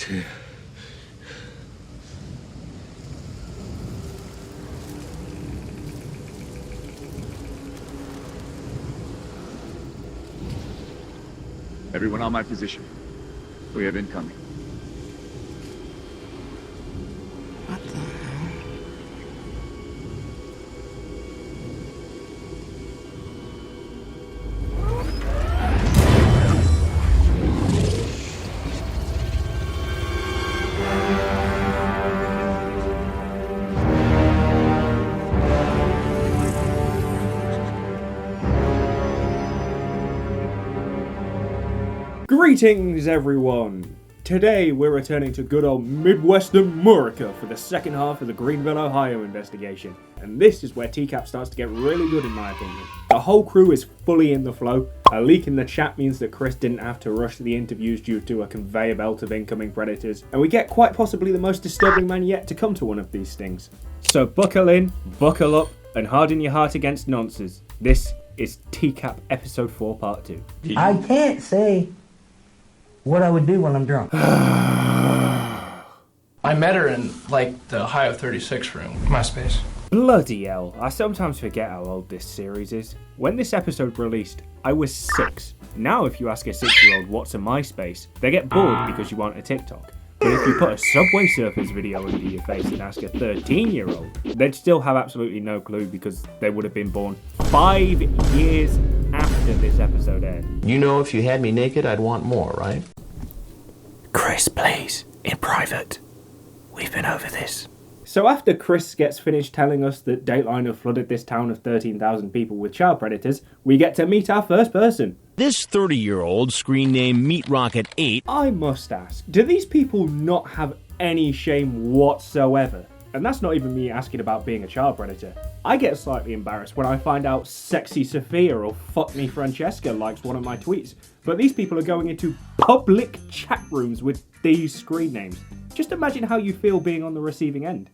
He's here. Everyone on my position. We have incoming. What the hell? Greetings everyone! Today we're returning to good old Midwest America for the second half of the Greenville, Ohio investigation. And this is where TCAP starts to get really good in my opinion. The whole crew is fully in the flow. A leak in the chat means that Chris didn't have to rush the interviews due to a conveyor belt of incoming predators. And we get quite possibly the most disturbing man yet to come to one of these things. So buckle in, buckle up, and harden your heart against nonsense. This is TCAP episode 4 part 2. I can't say what I would do when I'm drunk. I met her in, like, the Ohio 36 room. MySpace. Bloody hell, I sometimes forget how old this series is. When this episode released, I was 6. Now if you ask a 6-year-old what's a MySpace, they get bored because you aren't a TikTok. But if you put a Subway Surfers video under your face and ask a 13-year-old, they'd still have absolutely no clue because they would have been born 5 years after this episode aired. You know, if you had me naked, I'd want more, right? Chris, please, in private. We've been over this. So after Chris gets finished telling us that Dateline have flooded this town of 13,000 people with child predators, we get to meet our first person. This 30-year-old, screen name Meat Rocket 8. I must ask, do these people not have any shame whatsoever? And that's not even me asking about being a child predator. I get slightly embarrassed when I find out Sexy Sophia or Fuck Me Francesca likes one of my tweets. But these people are going into public chat rooms with these screen names. Just imagine how you feel being on the receiving end.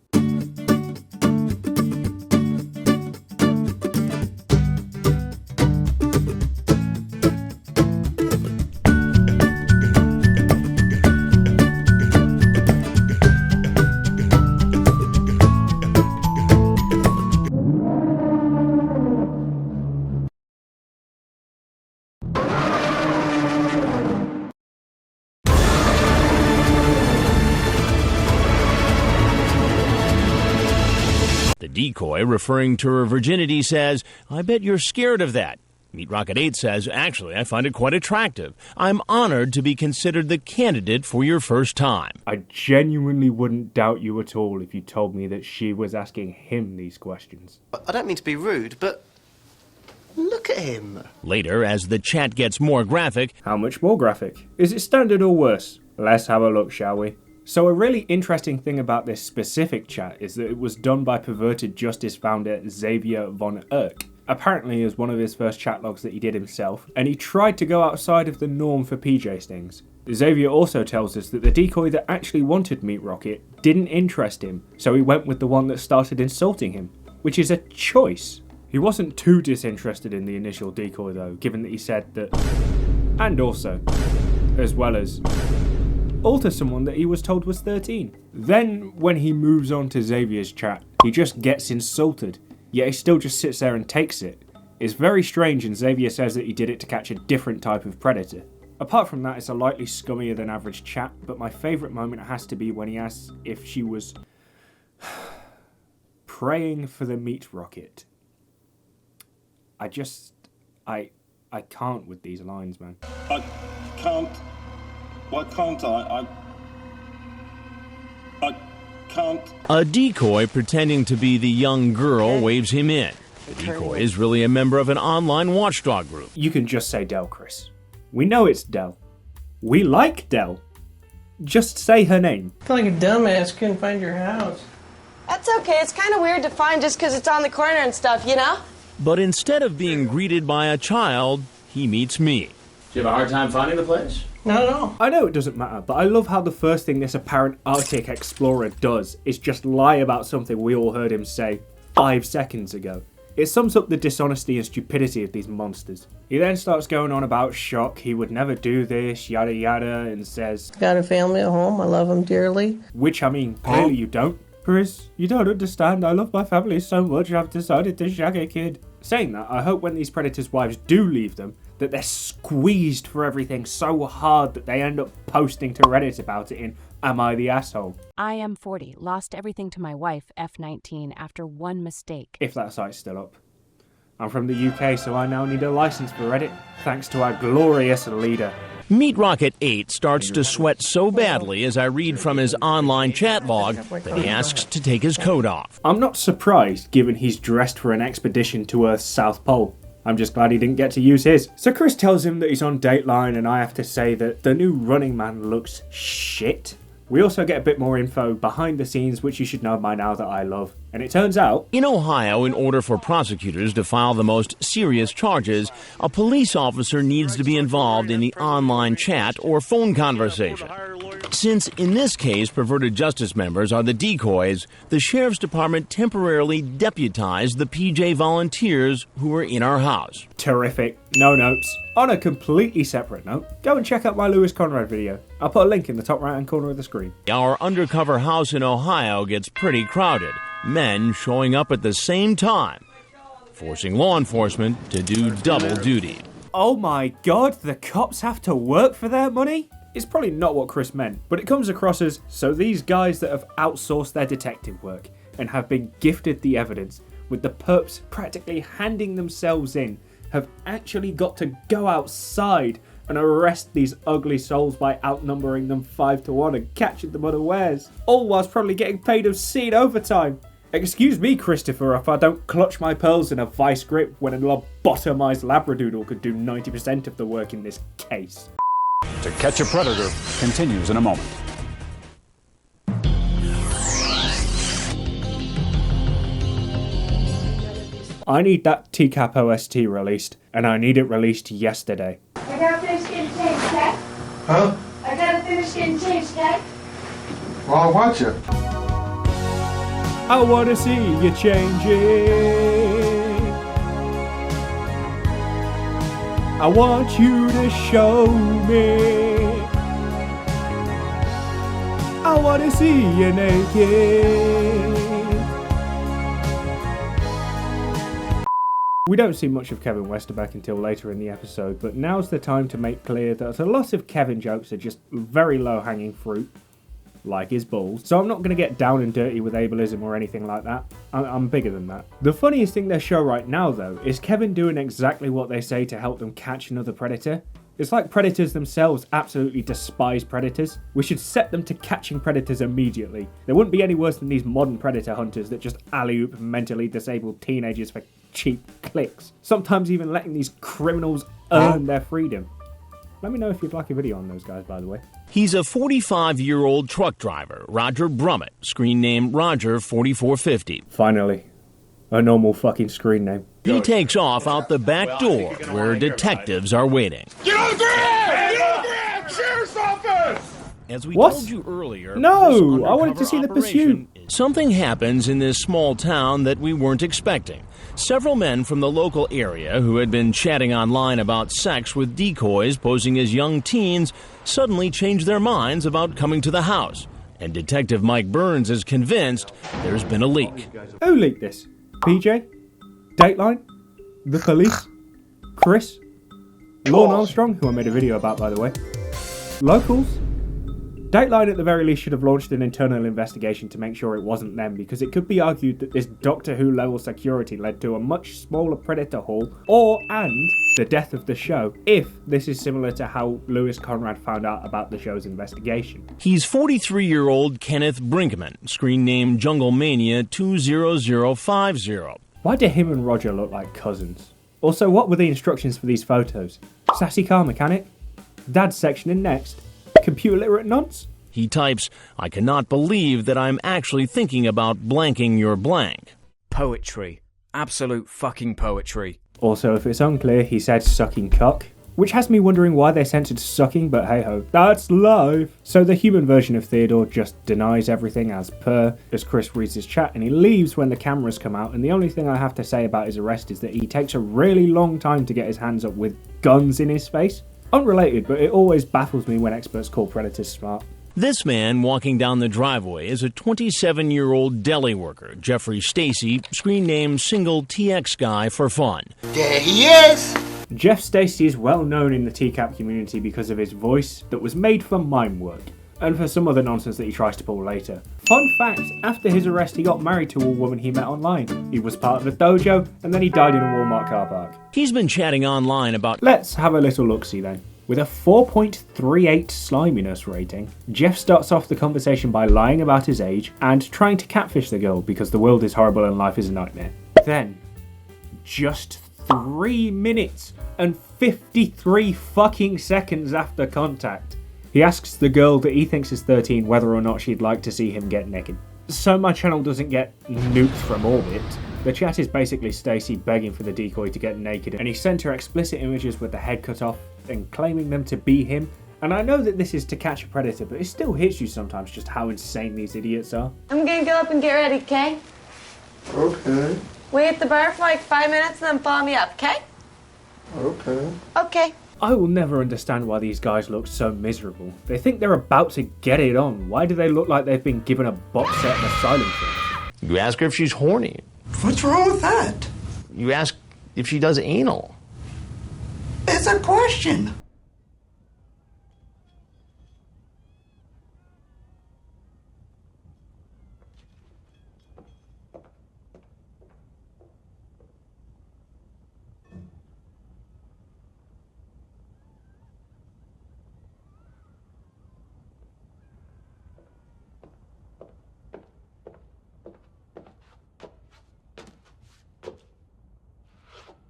The decoy, referring to her virginity, says, "I bet you're scared of that." Meat Rocket 8 says, "Actually, I find it quite attractive. I'm honored to be considered the candidate for your first time." I genuinely wouldn't doubt you at all if you told me that she was asking him these questions. I don't mean to be rude, but look at him. Later, as the chat gets more graphic... How much more graphic? Is it standard or worse? Let's have a look, shall we? So a really interesting thing about this specific chat is that it was done by perverted justice founder Xavier von Erck. Apparently it was one of his first chat logs that he did himself, and he tried to go outside of the norm for PJ stings. Xavier also tells us that the decoy that actually wanted Meat Rocket didn't interest him, so he went with the one that started insulting him, which is a choice. He wasn't too disinterested in the initial decoy though, given that he said that, and also, as well as, alter someone that he was told was 13. Then, when he moves on to Xavier's chat, he just gets insulted, yet he still just sits there and takes it. It's very strange, and Xavier says that he did it to catch a different type of predator. Apart from that, it's a lightly scummier than average chat, but my favourite moment has to be when he asks if she was praying for the meat rocket. I can't with these lines, man. I can't. Why can't I can't. A decoy pretending to be the young girl waves him in. The decoy is really a member of an online watchdog group. You can just say Del, Chris. We know it's Del. We like Del. Just say her name. I feel like a dumbass, couldn't find your house. That's okay, it's kind of weird to find just because it's on the corner and stuff, you know? But instead of being greeted by a child, he meets me. Do you have a hard time finding the place? Not at all. I know it doesn't matter, but I love how the first thing this apparent Arctic explorer does is just lie about something we all heard him say 5 seconds ago. It sums up the dishonesty and stupidity of these monsters. He then starts going on about shock, he would never do this, yada yada, and says, Got a family at home, I love them dearly. Which, I mean, clearly you don't. Chris, you don't understand, I love my family so much I've decided to shag a kid. Saying that, I hope when these predators' wives do leave them, that they're squeezed for everything so hard that they end up posting to Reddit about it in Am I the Asshole? I am 40, lost everything to my wife, F19, after one mistake. If that site's still up. I'm from the UK, so I now need a license for Reddit, thanks to our glorious leader. Meat Rocket 8 starts to sweat so badly as I read from his online chat log that he asks to take his coat off. I'm not surprised, given he's dressed for an expedition to Earth's South Pole. I'm just glad he didn't get to use his. So Chris tells him that he's on Dateline, and I have to say that the new Running Man looks shit. We also get a bit more info behind the scenes, which you should know by now that I love. And it turns out, in Ohio, in order for prosecutors to file the most serious charges, a police officer needs to be involved in the online chat or phone conversation. Since, in this case, perverted justice members are the decoys, the sheriff's department temporarily deputized the PJ volunteers who were in our house. Terrific. No notes. On a completely separate note, go and check out my Lewis Conrad video. I'll put a link in the top right-hand corner of the screen. Our undercover house in Ohio gets pretty crowded. Men showing up at the same time, forcing law enforcement to do double duty. Oh my god, the cops have to work for their money? It's probably not what Chris meant, but it comes across as, so these guys that have outsourced their detective work and have been gifted the evidence, with the perps practically handing themselves in, have actually got to go outside and arrest these ugly souls by outnumbering them 5-1 and catching them unawares, all whilst probably getting paid obscene overtime. Excuse me, Christopher, if I don't clutch my pearls in a vice grip when a lobotomized labradoodle could do 90% of the work in this case. To Catch a Predator continues in a moment. I need that TCAP OST released, and I need it released yesterday. I gotta finish getting changed, okay? Huh? I gotta finish getting changed, okay? Well, I'll watch it. I wanna see you changing. I want you to show me. I wanna see you naked. We don't see much of Kevin Westerbeck until later in the episode, but now's the time to make clear that a lot of Kevin jokes are just very low-hanging fruit, like his balls. So I'm not going to get down and dirty with ableism or anything like that. I'm bigger than that. The funniest thing they show right now, though, is Kevin doing exactly what they say to help them catch another predator. It's like predators themselves absolutely despise predators. We should set them to catching predators immediately. There wouldn't be any worse than these modern predator hunters that just alley-oop mentally disabled teenagers for cheap clicks. Sometimes even letting these criminals earn their freedom. Let me know if you'd like a video on those guys, by the way. He's a 45-year-old truck driver, Roger Brummit, screen name Roger 4450. Finally, a normal fucking screen name. He takes off out the back door where detectives are waiting. Get on the ground! Get on the ground! Sheriff's office! As we What? told you earlier, No, I wanted to see the pursuit. Something happens in this small town that we weren't expecting. Several men from the local area who had been chatting online about sex with decoys posing as young teens suddenly change their minds about coming to the house. And Detective Mike Burns is convinced there's been a leak. Who leaked this? PJ? Dateline? The police? Chris? Lorne Armstrong, who I made a video about, by the way. Locals? Dateline at the very least should have launched an internal investigation to make sure it wasn't them, because it could be argued that this Doctor Who level security led to a much smaller predator haul, and the death of the show, if this is similar to how Lewis Conrad found out about the show's investigation. He's 43-year-old Kenneth Brinkman, screen name Jungle Mania 20050. Why do him and Roger look like cousins? Also, what were the instructions for these photos? Sassy car mechanic? Dad's sectioning next? Computer literate nonce? He types, I cannot believe that I'm actually thinking about blanking your blank. Poetry. Absolute fucking poetry. Also, if it's unclear, he said sucking cock. which has me wondering why they censored sucking, but hey ho, that's life. So the human version of Theodore just denies everything as per, as Chris reads his chat, and he leaves when the cameras come out, and the only thing I have to say about his arrest is that he takes a really long time to get his hands up with guns in his face. Unrelated, but it always baffles me when experts call predators smart. This man walking down the driveway is a 27-year-old deli worker, Jeffrey Stacey, screen name singletxguyforfun. There he is! Jeff Stacey is well known in the TCAP community because of his voice that was made for mime work, and for some other nonsense that he tries to pull later. Fun fact, after his arrest he got married to a woman he met online. He was part of the dojo, and then he died in a Walmart car park. He's been chatting online about... Let's have a little look-see then. With a 4.38 sliminess rating, Jeff starts off the conversation by lying about his age and trying to catfish the girl because the world is horrible and life is a nightmare. Then, just 3 minutes and 53 fucking seconds after contact, he asks the girl that he thinks is 13 whether or not she'd like to see him get naked. So my channel doesn't get nuked from orbit. The chat is basically Stacey begging for the decoy to get naked, and he sent her explicit images with the head cut off and claiming them to be him. And I know that this is to catch a predator, but it still hits you sometimes just how insane these idiots are. I'm gonna go up and get ready, okay? Okay. Wait at the bar for like 5 minutes and then follow me up, okay? Okay. Okay. I will never understand why these guys look so miserable. They think they're about to get it on. Why do they look like they've been given a box set of asylum films? You ask her if she's horny. What's wrong with that? You ask if she does anal. It's a question.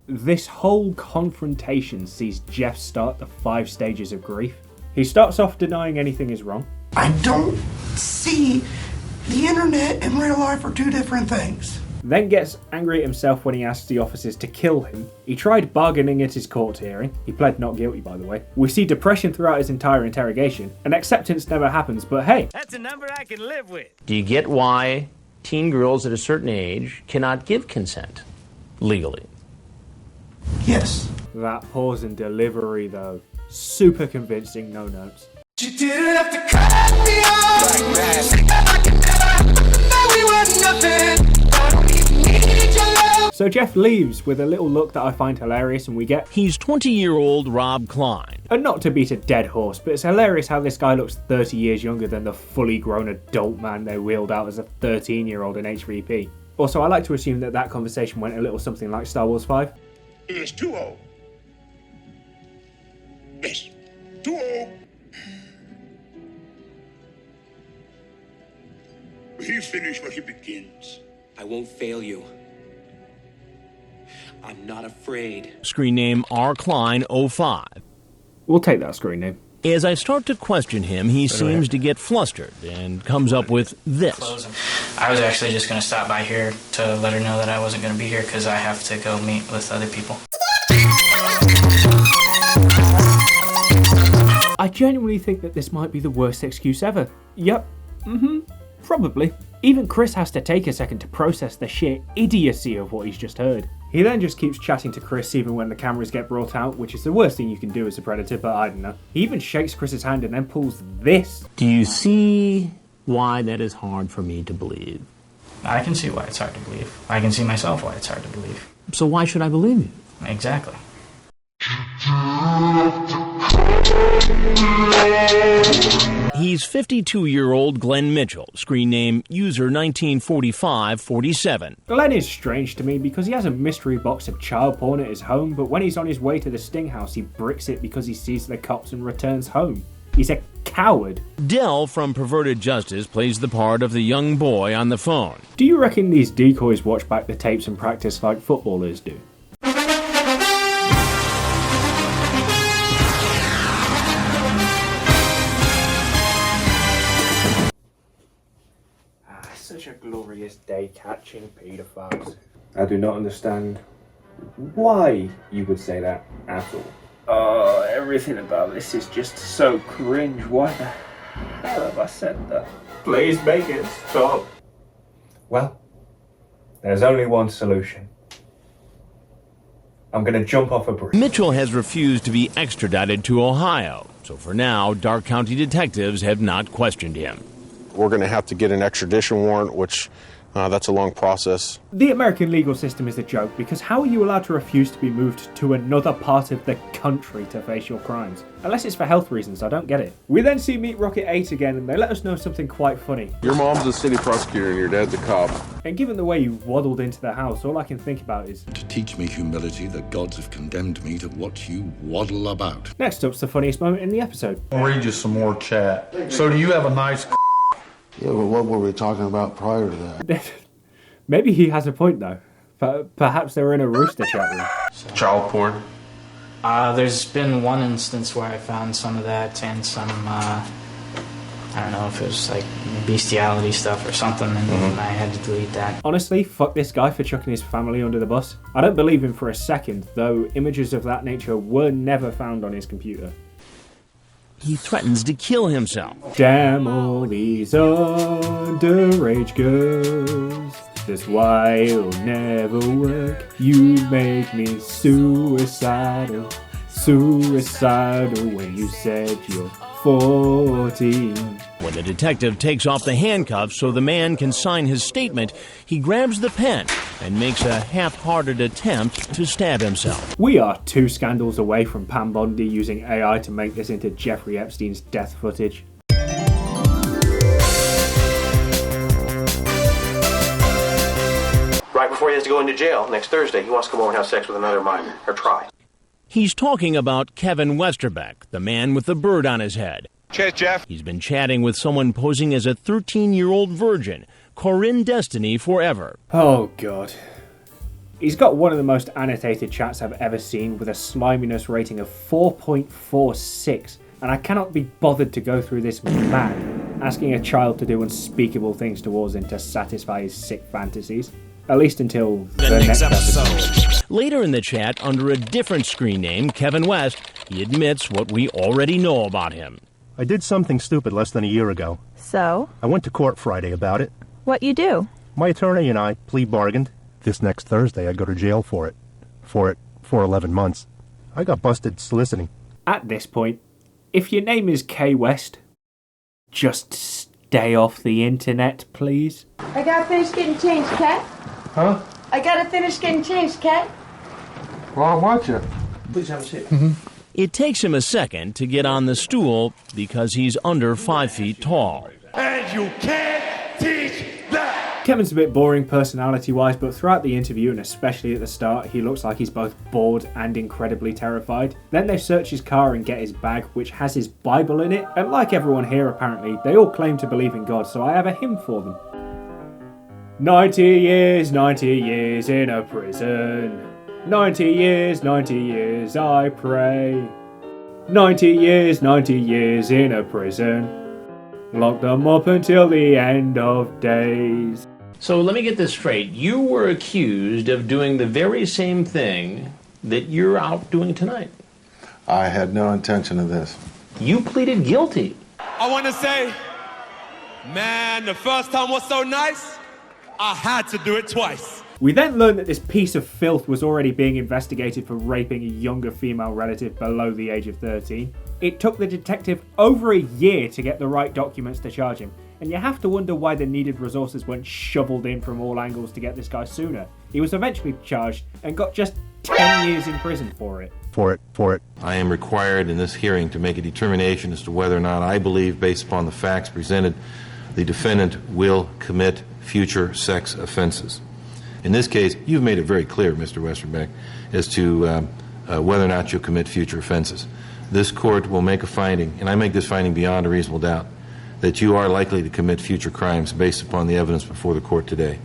This whole confrontation sees Jeff start the 5 stages of grief. He starts off denying anything is wrong. I don't see the internet and real life are two different things. Then gets angry at himself when he asks the officers to kill him. He tried bargaining at his court hearing. He pled not guilty, by the way. We see depression throughout his entire interrogation, and acceptance never happens, but hey. That's a number I can live with. Do you get why teen girls at a certain age cannot give consent legally? Yes. That pause and delivery, though. Super convincing, no notes. You didn't have to cut me off. Like that we were nothing. I don't even need your love. So Jeff leaves with a little look that I find hilarious, and we get... He's 20-year-old Robb Klinne. And not to beat a dead horse, but it's hilarious how this guy looks 30 years younger than the fully grown adult man they wheeled out as a 13-year-old in HVP. Also, I like to assume that that conversation went a little something like Star Wars 5. It's too old. Yes, too old. He finishes what he begins. I won't fail you. I'm not afraid. Screen name rkline05. We'll take that screen name. As I start to question him, he seems to get flustered and comes up with this. I was actually just going to stop by here to let her know that I wasn't going to be here because I have to go meet with other people. I genuinely think that this might be the worst excuse ever. Yep. Probably. Even Chris has to take a second to process the sheer idiocy of what he's just heard. He then just keeps chatting to Chris even when the cameras get brought out, which is the worst thing you can do as a predator, but I don't know. He even shakes Chris's hand and then pulls this. Do you see why that is hard for me to believe? I can see why it's hard to believe. I can see myself why it's hard to believe. So why should I believe you? Exactly. He's 52-year-old Glenn Mitchell, screen name user194547. Glenn is strange to me because he has a mystery box of child porn at his home, but when he's on his way to the sting house, he bricks it because he sees the cops and returns home. He's a coward. Dell from Perverted Justice plays the part of the young boy on the phone. Do you reckon these decoys watch back the tapes and practice like footballers do? Such a glorious day catching paedophiles. I do not understand why you would say that at all. Oh, everything about this is just so cringe. Why the hell have I said that? Please make it stop. Well, there's only one solution. I'm gonna jump off a bridge. Mitchell has refused to be extradited to Ohio, so for now, Dark County detectives have not questioned him. We're going to have to get an extradition warrant, which that's a long process. The American legal system is a joke, because how are you allowed to refuse to be moved to another part of the country to face your crimes? Unless it's for health reasons, I don't get it. We then see Meet Rocket 8 again, and they let us know something quite funny. Your mom's a city prosecutor and your dad's a cop. And given the way you waddled into the house, all I can think about is... To teach me humility, the gods have condemned me to what you waddle about. Next up's the funniest moment in the episode. I'll read you some more chat. So do you have a nice... Yeah, well, what were we talking about prior to that? Maybe he has a point, though. Perhaps they were in a rooster chat room. Child porn? There's been one instance where I found some of that and some, I don't know if it was like bestiality stuff or something, and I had to delete that. Honestly, fuck this guy for chucking his family under the bus. I don't believe him for a second, though images of that nature were never found on his computer. He threatens to kill himself. Damn all these underage girls. That's why it'll never work. You make me suicidal. Suicidal when you said you're 14. When the detective takes off the handcuffs so the man can sign his statement, he grabs the pen and makes a half-hearted attempt to stab himself. We are 2 scandals away from Pam Bondi using AI to make this into Jeffrey Epstein's death footage. Right before he has to go into jail next Thursday, he wants to come over and have sex with another minor, or try. He's talking about Kevin Westerbeck, the man with the bird on his head. Cheers, Jeff. He's been chatting with someone posing as a 13-year-old virgin, Corinne Destiny Forever. Oh, God. He's got one of the most annotated chats I've ever seen, with a sliminess rating of 4.46, and I cannot be bothered to go through this man asking a child to do unspeakable things towards him to satisfy his sick fantasies. At least until the next episode. Later in the chat, under a different screen name, KWest, he admits what we already know about him. I did something stupid less than a year ago. So? I went to court Friday about it. What you do? My attorney and I plea bargained. This next Thursday I go to jail for 11 months. I got busted soliciting. At this point, if your name is KWest, just stay off the internet, please. I gotta finish getting changed, Cat. Huh? I gotta finish getting changed, Cat. Well, I'll watch you. Please have a seat. It takes him a second to get on the stool because he's under 5 feet tall. And you can't teach that! Kevin's a bit boring personality-wise, but throughout the interview, and especially at the start, he looks like he's both bored and incredibly terrified. Then they search his car and get his bag, which has his Bible in it, and like everyone here apparently, they all claim to believe in God, so I have a hymn for them. 90 years in a prison. 90 years, I pray. 90 years in a prison. Lock them up until the end of days. So let me get this straight. You were accused of doing the very same thing that you're out doing tonight. I had no intention of this. You pleaded guilty. I want to say, man, the first time was so nice, I had to do it twice. We then learn that this piece of filth was already being investigated for raping a younger female relative below the age of 13. It took the detective over a year to get the right documents to charge him, and you have to wonder why the needed resources weren't shoveled in from all angles to get this guy sooner. He was eventually charged and got just 10 years in prison for it. I am required in this hearing to make a determination as to whether or not I believe, based upon the facts presented, the defendant will commit future sex offenses. In this case, you've made it very clear, Mr. Westerbeck, as to whether or not you'll commit future offenses. This court will make a finding, and I make this finding beyond a reasonable doubt, that you are likely to commit future crimes based upon the evidence before the court today.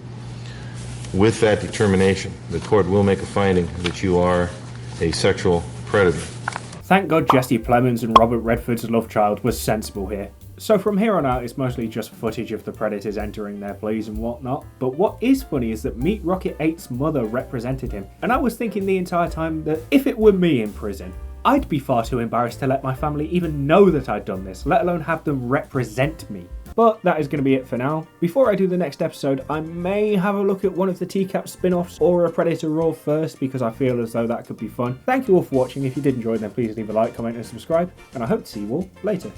With that determination, the court will make a finding that you are a sexual predator. Thank God Jesse Plemons and Robert Redford's love child was sensible here. So from here on out, it's mostly just footage of the predators entering their pleas and whatnot. But what is funny is that Meet Rocket 8's mother represented him. And I was thinking the entire time that if it were me in prison, I'd be far too embarrassed to let my family even know that I'd done this, let alone have them represent me. But that is going to be it for now. Before I do the next episode, I may have a look at one of the TCAP spin-offs or a Predator Raw first, because I feel as though that could be fun. Thank you all for watching. If you did enjoy, then please leave a like, comment and subscribe, and I hope to see you all later.